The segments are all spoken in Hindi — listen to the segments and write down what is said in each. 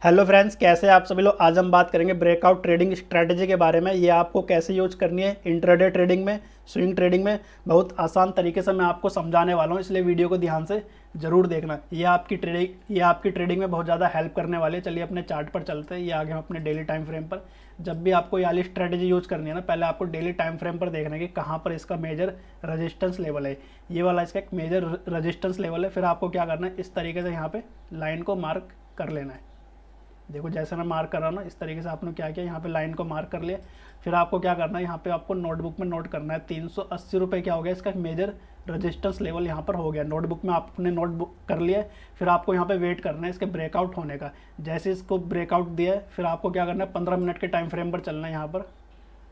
हेलो फ्रेंड्स, कैसे हैं आप सभी लोग। आज हम बात करेंगे ब्रेकआउट ट्रेडिंग स्ट्रैटेजी के बारे में। ये आपको कैसे यूज करनी है इंट्राडे ट्रेडिंग में, स्विंग ट्रेडिंग में। बहुत आसान तरीके से मैं आपको समझाने वाला हूँ, इसलिए वीडियो को ध्यान से ज़रूर देखना। ये आपकी ट्रेडिंग में बहुत ज़्यादा हेल्प करने वाली है। चलिए अपने चार्ट पर चलते हैं। ये आगे हम अपने डेली टाइम फ्रेम पर। जब भी आपको ये वाली स्ट्रैटेजी यूज करनी है ना, पहले आपको डेली टाइम फ्रेम पर देखना है कि कहाँ पर इसका मेजर रेजिस्टेंस लेवल है। ये वाला इसका एक मेजर रेजिस्टेंस लेवल है। फिर आपको क्या करना है, इस तरीके से यहाँ पे लाइन को मार्क कर लेना है। देखो जैसे मैं मार्क कर रहा हूँ ना, इस तरीके से आपने क्या किया, यहाँ पे लाइन को मार्क कर लिया। फिर आपको क्या करना है, यहाँ पे आपको नोटबुक में नोट करना है 380 रुपये क्या हो गया, इसका मेजर रेजिस्टेंस लेवल यहाँ पर हो गया। नोटबुक में आपने नोटबुक कर लिया है। फिर आपको यहाँ पे वेट करना है इसके ब्रेकआउट होने का। जैसे इसको ब्रेकआउट दिया है, फिर आपको क्या करना है, 15 मिनट के टाइम फ्रेम पर चलना है। यहाँ पर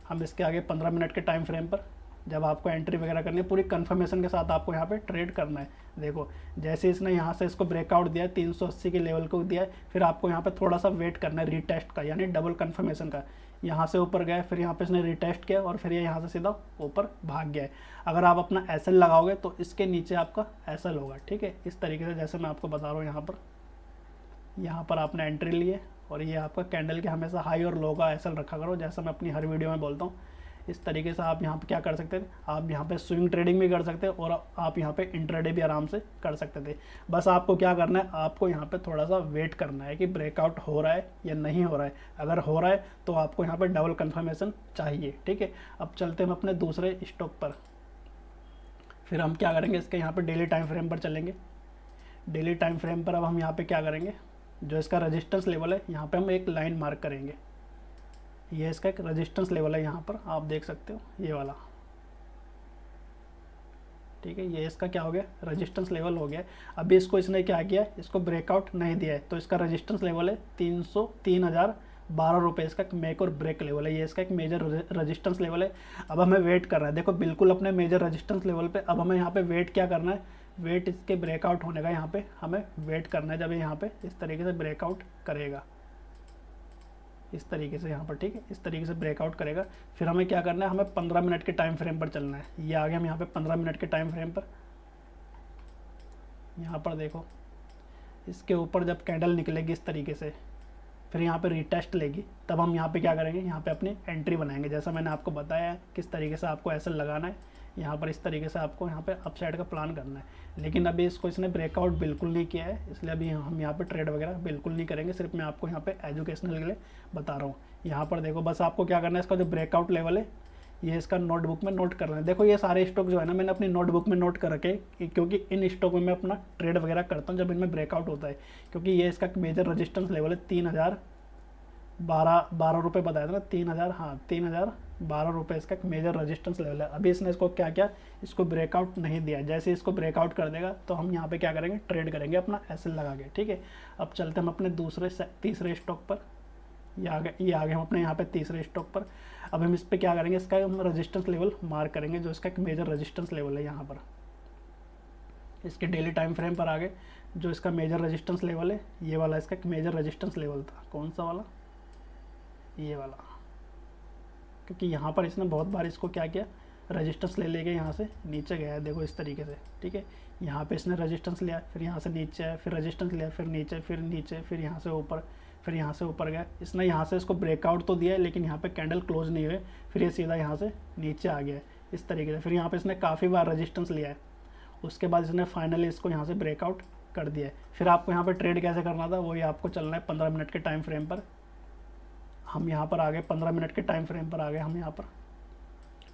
हम इसके आगे 15 मिनट के टाइम फ्रेम पर जब आपको एंट्री वगैरह करनी है, पूरी कंफर्मेशन के साथ आपको यहाँ पे ट्रेड करना है। देखो जैसे इसने यहाँ से इसको ब्रेकआउट दिया है, 380 के लेवल को दिया है, फिर आपको यहाँ पे थोड़ा सा वेट करना है रीटेस्ट का, यानी डबल कंफर्मेशन का। यहाँ से ऊपर गया, फिर यहाँ पे इसने रीटेस्ट किया और फिर ये यहाँ से सीधा ऊपर भाग गया है। अगर आप अपना एसएल लगाओगे तो इसके नीचे आपका एसएल होगा। ठीक है, इस तरीके से जैसे मैं आपको बता रहा हूँ। यहाँ पर आपने एंट्री ली है और ये आपका कैंडल के हमेशा हाई और लो का एसएल रखा करो, जैसा मैं अपनी हर वीडियो में बोलता हूँ। इस तरीके से आप यहाँ पे क्या कर सकते थे, आप यहाँ पे स्विंग ट्रेडिंग भी कर सकते हैं और आप यहाँ पे इंट्राडे भी आराम से कर सकते थे। बस आपको क्या करना है, आपको यहाँ पे थोड़ा सा वेट करना है कि ब्रेकआउट हो रहा है या नहीं हो रहा है। अगर हो रहा है तो आपको यहाँ पे डबल कंफर्मेशन चाहिए। ठीक है, अब चलते हैं हम अपने दूसरे स्टॉक पर। फिर हम क्या करेंगे, इसके यहाँ पर डेली टाइम फ्रेम पर चलेंगे। डेली टाइम फ्रेम पर अब हम यहाँ पर क्या करेंगे, जो इसका रजिस्टेंस लेवल है, यहाँ पर हम एक लाइन मार्क करेंगे। ये इसका एक रेजिस्टेंस लेवल है, यहाँ पर आप देख सकते हो ये वाला। ठीक है, ये इसका क्या हो गया, रेजिस्टेंस लेवल हो गया। अभी इसको इसने क्या किया, इसको ब्रेकआउट नहीं दिया है, तो इसका रेजिस्टेंस लेवल है 3,012 रुपये। इसका मेक और ब्रेक लेवल है। ये इसका एक मेजर रेजिस्टेंस लेवल है। अब हमें वेट करना है। देखो बिल्कुल अपने मेजर रेजिस्टेंस लेवल पे। अब हमें यहाँ पे वेट क्या करना है, वेट इसके ब्रेकआउट होने का। यहाँ पे हमें वेट करना है जब ये यहाँ पे इस तरीके से ब्रेकआउट करेगा, इस तरीके से यहाँ पर। ठीक है, इस तरीके से ब्रेकआउट करेगा। फिर हमें क्या करना है, हमें 15 मिनट के टाइम फ्रेम पर चलना है। ये आगे हम यहाँ पे 15 मिनट के टाइम फ्रेम पर। यहाँ पर देखो इसके ऊपर जब कैंडल निकलेगी इस तरीके से, फिर यहाँ पे रीटेस्ट लेगी, तब हम यहाँ पे क्या करेंगे, यहाँ पे अपनी एंट्री बनाएंगे। जैसा मैंने आपको बताया है किस तरीके से आपको ऐसे लगाना है। यहाँ पर इस तरीके से आपको यहाँ पे अपसाइड का प्लान करना है। लेकिन अभी इसको इसने ब्रेकआउट बिल्कुल नहीं किया है, इसलिए अभी हम यहाँ पे ट्रेड वगैरह बिल्कुल नहीं करेंगे। सिर्फ मैं आपको यहाँ पे एजुकेशनल के लिए बता रहा हूँ। यहाँ पर देखो बस आपको क्या करना है, इसका जो ब्रेकआउट लेवल है ये इसका नोटबुक में नोट करना है। देखो ये सारे स्टॉक जो है ना, मैंने अपनी नोटबुक में नोट कर रखे, क्योंकि इन स्टॉक में मैं अपना ट्रेड वगैरह करता हूँ जब इनमें ब्रेकआउट होता है। क्योंकि ये इसका मेजर रजिस्टेंस लेवल है 3,012 रुपये बताया था ना, 3,000, हाँ 3,012 रुपये इसका एक मेजर रेजिस्टेंस लेवल है। अभी इसने इसको क्या किया, इसको ब्रेकआउट नहीं दिया। जैसे इसको ब्रेकआउट कर देगा तो हम यहाँ पे क्या करेंगे, ट्रेड करेंगे अपना एसएल लगा के। ठीक है, अब चलते हम अपने तीसरे स्टॉक पर। ये आगे हम अपने यहाँ पे तीसरे स्टॉक पर। अब हम इस पर क्या करेंगे, इसका हम रेजिस्टेंस लेवल मार्क करेंगे, जो इसका एक मेजर रेजिस्टेंस लेवल है। यहाँ पर इसके डेली टाइम फ्रेम पर आगे जो इसका मेजर रेजिस्टेंस लेवल है, ये वाला इसका एक मेजर रेजिस्टेंस लेवल था। कौन सा वाला, ये वाला। क्योंकि यहाँ पर इसने बहुत बार इसको क्या किया, रेजिस्टेंस ले लेके यहाँ से नीचे गया है। देखो इस तरीके से। ठीक है, यहाँ पे इसने रेजिस्टेंस लिया, फिर यहाँ से नीचे आया, फिर रेजिस्टेंस लिया, फिर नीचे, फिर नीचे, फिर यहाँ से ऊपर, फिर यहाँ से ऊपर गया। इसने यहाँ से इसको ब्रेकआउट तो दिया है, लेकिन यहाँ पे कैंडल क्लोज नहीं हुए, फिर ये सीधा यहाँ से नीचे आ गया है इस तरीके से। फिर यहाँ पे इसने काफ़ी बार रेजिस्टेंस लिया है, उसके बाद इसने फाइनली इसको यहाँ से ब्रेकआउट कर दिया है। फिर आपको यहाँ पर ट्रेड कैसे करना था, वही आपको चलना है 15 मिनट के टाइम फ्रेम पर। हम यहाँ पर आ गए 15 मिनट के टाइम फ्रेम पर आ गए हम यहाँ पर।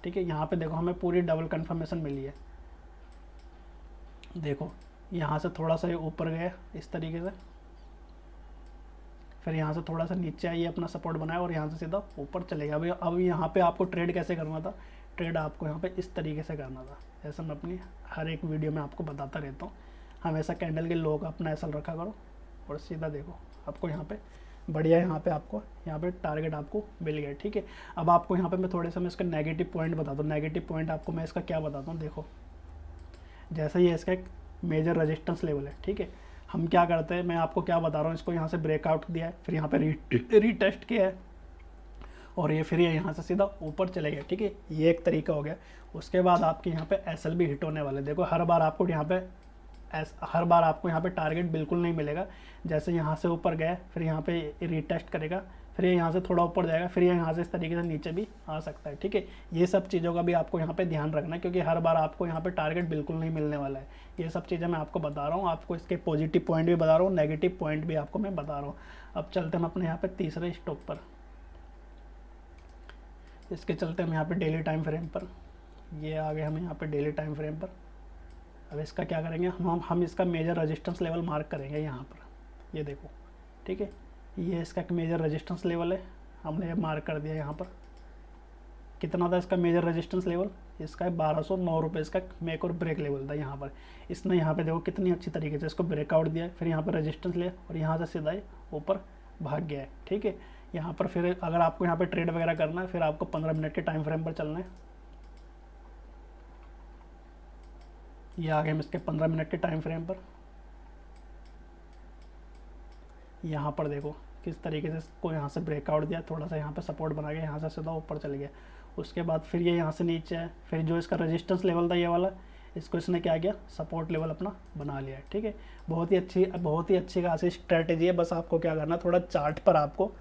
ठीक है, यहाँ पे देखो हमें पूरी डबल कंफर्मेशन मिली है। देखो यहाँ से थोड़ा सा ये ऊपर गया इस तरीके से, फिर यहाँ से थोड़ा सा नीचे आइए, अपना सपोर्ट बनाया और यहाँ से सीधा ऊपर चलेगा। अब यहाँ पे आपको ट्रेड कैसे करना था, ट्रेड आपको यहाँ पे इस तरीके से करना था, जैसा मैं अपनी हर एक वीडियो में आपको बताता रहता हूँ। हमेशा कैंडल के लो का अपना एसएल रखा करो और सीधा देखो आपको यहाँ पे बढ़िया, यहाँ पे आपको यहाँ पे टारगेट आपको मिल गया। ठीक है, अब आपको यहाँ पे मैं थोड़े से मैं इसका नेगेटिव पॉइंट बताता हूँ। नेगेटिव पॉइंट आपको मैं इसका क्या बताता हूँ, देखो जैसे ये इसका एक मेजर रेजिस्टेंस लेवल है। ठीक है, हम क्या करते हैं, मैं आपको क्या बता रहा हूँ, इसको यहाँ से ब्रेकआउट दिया है, फिर यहाँ पे रीटेस्ट किया है और ये फिर ये यहाँ से सीधा ऊपर चले गए। ठीक है, ये एक तरीका हो गया। उसके बाद आपके यहाँ पे एसएल भी हिट होने वाले। देखो हर बार आपको यहाँ पे हर बार आपको यहाँ पे टारगेट बिल्कुल नहीं मिलेगा। जैसे यहाँ से ऊपर गया, फिर यहाँ पे रीटेस्ट करेगा, फिर यहाँ से थोड़ा ऊपर जाएगा, फिर यहाँ से इस तरीके से नीचे भी आ सकता है। ठीक है, ये सब चीज़ों का भी आपको यहाँ पे ध्यान रखना है, क्योंकि हर बार आपको यहाँ पे टारगेट बिल्कुल नहीं मिलने वाला है। ये सब चीज़ें मैं आपको बता रहा हूँ, आपको इसके पॉजिटिव पॉइंट भी बता रहा हूँ, नेगेटिव पॉइंट भी आपको मैं बता रहा हूँ। अब चलते हम अपने यहाँ पे तीसरे स्टॉक पर। इसके चलते हम यहाँ पे डेली टाइम फ्रेम पर, ये आ गए हम यहाँ पे डेली टाइम फ्रेम पर। अब इसका क्या करेंगे, हम इसका मेजर रेजिस्टेंस लेवल मार्क करेंगे यहाँ पर, ये देखो। ठीक है, ये इसका एक मेजर रेजिस्टेंस लेवल है, हमने ये मार्क कर दिया यहाँ पर। कितना था इसका मेजर रेजिस्टेंस लेवल, इसका 1209 रुपये इसका मेक और ब्रेक लेवल था यहाँ पर। इसने यहाँ पे देखो कितनी अच्छी तरीके से इसको ब्रेकआउट दिया, फिर यहाँ पर रेजिस्टेंस लिया और यहाँ से सीधा ही ऊपर भाग गया है। ठीक है, यहाँ पर फिर अगर आपको यहाँ पे ट्रेड वगैरह करना है, फिर आपको 15 मिनट के टाइम फ्रेम पर चलना है। ये आ गए हम इसके 15 मिनट के टाइम फ्रेम पर। यहाँ पर देखो किस तरीके से इसको यहाँ से ब्रेकआउट दिया, थोड़ा सा यहाँ पे सपोर्ट बना के यहाँ से सीधा ऊपर चल गया। उसके बाद फिर ये यहाँ से नीचे है, फिर जो इसका रेजिस्टेंस लेवल था ये वाला, इसको इसने क्या किया, सपोर्ट लेवल अपना बना लिया है। ठीक है, बहुत ही अच्छी खासी स्ट्रैटेजी है। बस आपको क्या करना, थोड़ा चार्ट पर आपको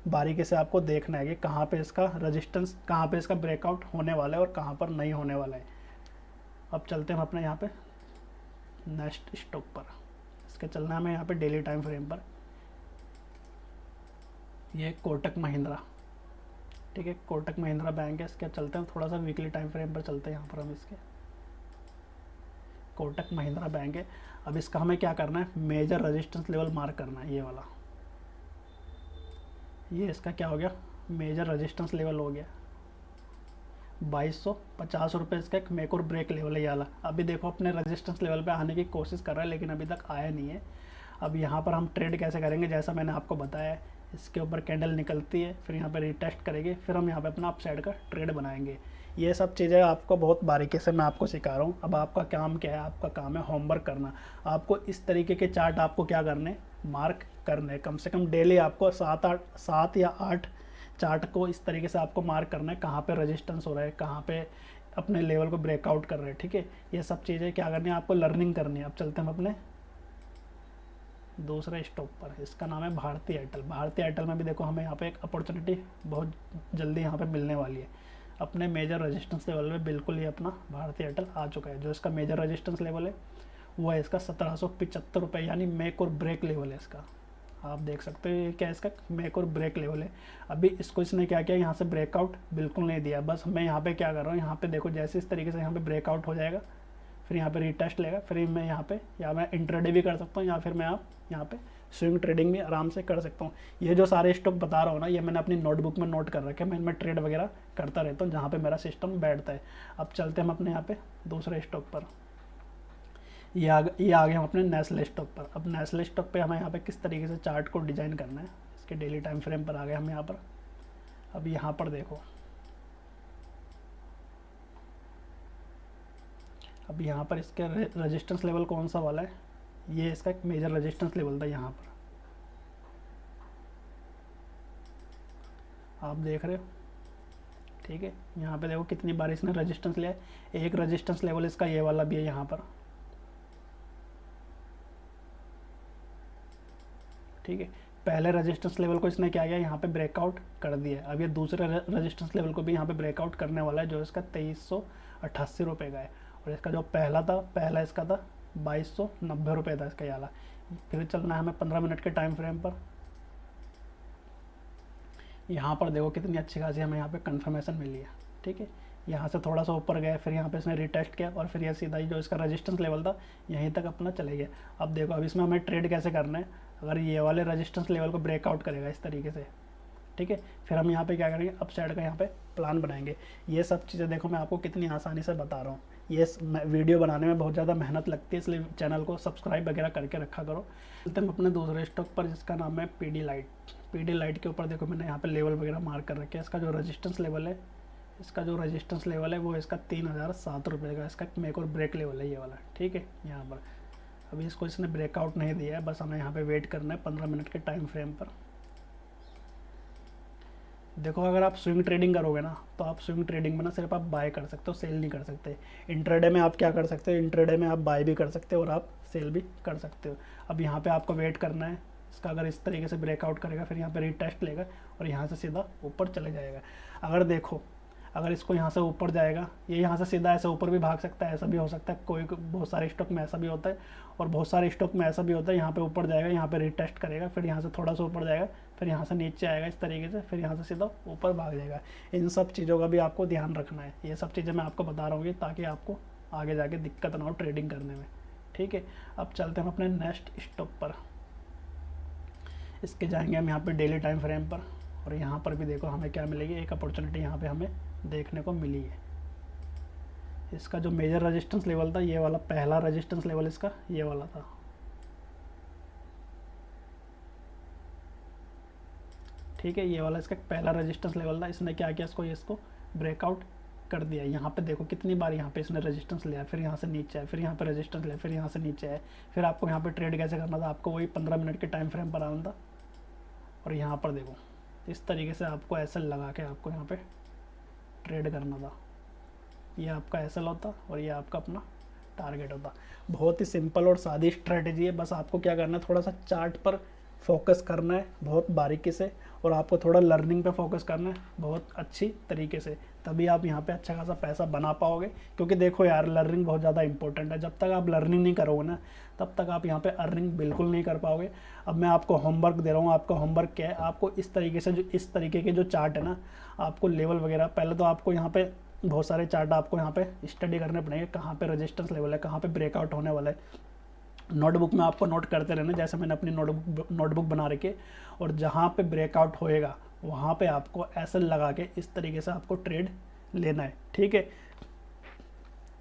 बारीकी से आपको देखना है कि कहाँ पे इसका रेजिस्टेंस, कहाँ पे इसका ब्रेकआउट होने वाला है और कहाँ पर नहीं होने वाला है। अब चलते हैं हम अपने यहाँ पे नेक्स्ट स्टॉक पर। इसके चलना है हमें यहाँ पे डेली टाइम फ्रेम पर। ये कोटक महिंद्रा, ठीक है, कोटक महिंद्रा बैंक है। इसके चलते हैं थोड़ा सा वीकली टाइम फ्रेम पर चलते हैं यहाँ पर हम इसके। कोटक महिंद्रा बैंक है। अब इसका हमें क्या करना है, मेजर रेजिस्टेंस लेवल मार्क करना है, ये वाला। ये इसका क्या हो गया, मेजर रेजिस्टेंस लेवल हो गया 2250 रुपये। इसका एक मेक और ब्रेक लेवल है ये वाला। अभी देखो अपने रेजिस्टेंस लेवल पे आने की कोशिश कर रहा है, लेकिन अभी तक आया नहीं है। अब यहाँ पर हम ट्रेड कैसे करेंगे, जैसा मैंने आपको बताया, इसके ऊपर कैंडल निकलती है, फिर यहाँ पे रिटेस्ट करेंगे, फिर हम यहाँ पे अपना अपसाइड का ट्रेड बनाएंगे। ये सब चीज़ें आपको बहुत बारीकी से मैं आपको सिखा रहा हूँ। अब आपका काम क्या है, आपका काम है होमवर्क करना। आपको इस तरीके के चार्ट आपको क्या करने, मार्क करने, कम से कम डेली आपको 7 या 8 चार्ट को इस तरीके से आपको मार्क करना है, कहाँ पे रेजिस्टेंस हो रहा है, कहाँ पे अपने लेवल को ब्रेकआउट कर रहे हैं। ठीक है, ये सब चीज़ें क्या करनी है, आपको लर्निंग करनी है। अब चलते हैं हम अपने दूसरे स्टॉक पर। इसका नाम है भारती एयरटेल। भारती एयरटेल में भी देखो हमें यहाँ पे एक अपॉर्चुनिटी बहुत जल्दी यहाँ पे मिलने वाली है। अपने मेजर रेजिस्टेंस लेवल में बिल्कुल ही अपना भारती एयरटेल आ चुका है। जो इसका मेजर रेजिस्टेंस लेवल है वो है इसका 1775 रुपये, यानी मेक और ब्रेक लेवल है इसका। आप देख सकते हो ये क्या इसका मेक और ब्रेक लेवल है। अभी इसको इसने क्या किया, यहाँ से ब्रेकआउट बिल्कुल नहीं दिया। बस मैं यहाँ पे क्या कर रहा हूँ, यहाँ पे देखो जैसे इस तरीके से यहाँ पे ब्रेकआउट हो जाएगा, फिर यहाँ पे रीटेस्ट लेगा, फिर मैं यहाँ पे या मैं इंट्राडे भी कर सकता हूँ, या फिर मैं आप यहाँ पे स्विंग ट्रेडिंग भी आराम से कर सकता हूँ। ये जो सारे स्टॉक बता रहा हूँ ना, ये मैंने अपनी नोटबुक में नोट कर रखे हैं। मैं ट्रेड वगैरह करता रहता हूँ जहाँ पे मेरा सिस्टम बैठता है। अब चलते हैं हम अपने यहाँ पे दूसरे स्टॉक पर। ये आ गए हम अपने नेस्ले स्टॉक पर। अब नेस्ले स्टॉक पे हमें यहाँ पे किस तरीके से चार्ट को डिज़ाइन करना है, इसके डेली टाइम फ्रेम पर आ गए हम यहाँ पर। अब यहाँ पर देखो, अब यहाँ पर इसके रेजिस्टेंस लेवल कौन सा वाला है, ये इसका एक मेजर रेजिस्टेंस लेवल था यहाँ पर, आप देख रहे हो। ठीक है, यहाँ पे देखो कितनी बार इसने रेजिस्टेंस लिया है। एक रेजिस्टेंस लेवल इसका ये वाला भी है यहाँ पर। ठीक है, पहले रेजिस्टेंस लेवल को इसने क्या किया, यहाँ पे ब्रेकआउट कर दिया। अब ये दूसरे रेजिस्टेंस लेवल को भी यहाँ पे ब्रेकआउट करने वाला है, जो इसका 2388 रुपये का है। और इसका जो पहला इसका था 2290 रुपये था इसका वाला। फिर चलना है हमें 15 मिनट के टाइम फ्रेम पर। यहाँ पर देखो कितनी अच्छी खासी हमें यहाँ पे कंफर्मेशन मिली है। ठीक है, यहाँ से थोड़ा सा ऊपर गया, फिर यहाँ पे इसने रिटेस्ट किया, और फिर यह सीधा ही जो इसका रेजिस्टेंस लेवल था यहीं तक अपना चले गया। अब देखो, अब इसमें हमें ट्रेड कैसे करना है, अगर ये वाले रेजिस्टेंस लेवल को ब्रेकआउट करेगा इस तरीके से, ठीक है, फिर हम यहाँ पे क्या करेंगे, अपसाइड का यहाँ पे प्लान बनाएंगे। ये सब चीज़ें देखो मैं आपको कितनी आसानी से बता रहा हूँ। ये वीडियो बनाने में बहुत ज़्यादा मेहनत लगती है, इसलिए चैनल को सब्सक्राइब वगैरह करके रखा करो। चलते हम अपने दूसरे स्टॉक पर, जिसका नाम है पीडी लाइट। पीडी लाइट के ऊपर देखो मैंने यहाँ पे लेवल वगैरह मार्क कर रखे हैं। इसका जो रेजिस्टेंस लेवल है, वो इसका 3007 रुपये का इसका मेक और ब्रेक लेवल है ये वाला। ठीक है, यहाँ पर अभी इसको इसने ब्रेकआउट नहीं दिया है, बस हमें यहाँ पे वेट करना है 15 मिनट के टाइम फ्रेम पर। देखो अगर आप स्विंग ट्रेडिंग करोगे ना, तो आप स्विंग ट्रेडिंग में ना सिर्फ आप बाय कर सकते हो, सेल नहीं कर सकते। इंट्राडे में आप क्या कर सकते हो, इंट्राडे में आप बाय भी कर सकते हो और आप सेल भी कर सकते हो। अब यहाँ पे आपको वेट करना है इसका, अगर इस तरीके से ब्रेकआउट करेगा फिर यहाँ पे रीटेस्ट लेगा और यहाँ से सीधा ऊपर चले जाएगा। अगर देखो, अगर इसको यहाँ से ऊपर जाएगा, ये यहाँ से सीधा ऐसे ऊपर भी भाग सकता है, ऐसा भी हो सकता है, कोई बहुत सारे स्टॉक में ऐसा भी होता है और बहुत सारे स्टॉक में ऐसा भी होता है, यहाँ पे ऊपर जाएगा, यहाँ पे रिटेस्ट करेगा, फिर यहाँ से थोड़ा सा ऊपर जाएगा, फिर यहाँ से नीचे आएगा इस तरीके से, फिर यहाँ से सीधा ऊपर भाग जाएगा। इन सब चीज़ों का भी आपको ध्यान रखना है। ये सब चीज़ें मैं आपको बता रहा हूँ ताकि आपको आगे जाके दिक्कत ना हो ट्रेडिंग करने में, ठीक है। अब चलते हैं हम अपने नेक्स्ट स्टॉक पर। इसके जाएंगे हम यहाँ पे डेली टाइम फ्रेम पर, और यहाँ पर भी देखो हमें क्या मिलेगी, एक अपॉर्चुनिटी यहाँ पे हमें देखने को मिली है। इसका जो मेजर रेजिस्टेंस लेवल था, ये वाला पहला रेजिस्टेंस लेवल इसका ये वाला था, ठीक है। ये वाला इसका पहला रेजिस्टेंस लेवल था। इसने क्या किया, इसको ब्रेकआउट कर दिया। यहाँ पे देखो कितनी बार यहाँ पे इसने रेजिस्टेंस लिया, फिर यहाँ से नीचे आया, फिर यहाँ पे रेजिस्टेंस लिया, फिर यहाँ से नीचे आया। फिर आपको यहाँ पे ट्रेड कैसे करना था, आपको वही 15 मिनट के टाइम फ्रेम पर आना था और यहाँ पर देखो इस तरीके से आपको एसएल लगा के आपको यहाँ पे ट्रेड करना था। ये आपका एसएल होता और ये आपका अपना टारगेट होता। बहुत ही सिंपल और सादी स्ट्रेटेजी है। बस आपको क्या करना है, थोड़ा सा चार्ट पर फोकस करना है बहुत बारीकी से, और आपको थोड़ा लर्निंग पे फोकस करना है बहुत अच्छी तरीके से, तभी आप यहाँ पे अच्छा खासा पैसा बना पाओगे। क्योंकि देखो यार, लर्निंग बहुत ज़्यादा इंपॉर्टेंट है। जब तक आप लर्निंग नहीं करोगे ना, तब तक आप यहाँ पे अर्निंग बिल्कुल नहीं कर पाओगे। अब मैं आपको होमवर्क दे रहा हूँ। आपका होमवर्क क्या है, आपको इस तरीके से जो इस तरीके के जो चार्ट है ना, आपको लेवल वगैरह, पहले तो आपको यहाँ पे बहुत सारे चार्ट आपको यहाँ पे स्टडी करने पड़ेंगे, कहाँ पे रेजिस्टेंस लेवल है, कहाँ पे ब्रेकआउट होने वाला है। नोटबुक में आपको नोट करते रहना, जैसे मैंने अपनी नोटबुक बना रखी है, और जहाँ पे ब्रेकआउट होएगा वहाँ पे आपको एसएल लगा के इस तरीके से आपको ट्रेड लेना है, ठीक है।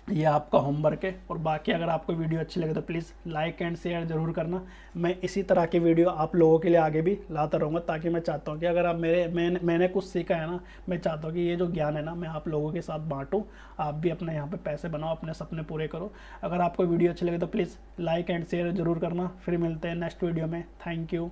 ये आपका होमवर्क है। और बाकी अगर आपको वीडियो अच्छी लगे तो प्लीज़ लाइक एंड शेयर ज़रूर करना। मैं इसी तरह की वीडियो आप लोगों के लिए आगे भी लाता रहूँगा, ताकि मैं चाहता हूँ कि अगर आप मैंने कुछ सीखा है ना, मैं चाहता हूँ कि ये जो ज्ञान है ना, मैं आप लोगों के साथ बांटूँ। आप भी अपने यहाँ पे पैसे बनाओ, अपने सपने पूरे करो। अगर आपको वीडियो अच्छी लगे तो प्लीज़ लाइक एंड शेयर ज़रूर करना। फिर मिलते हैं नेक्स्ट वीडियो में। Thank you.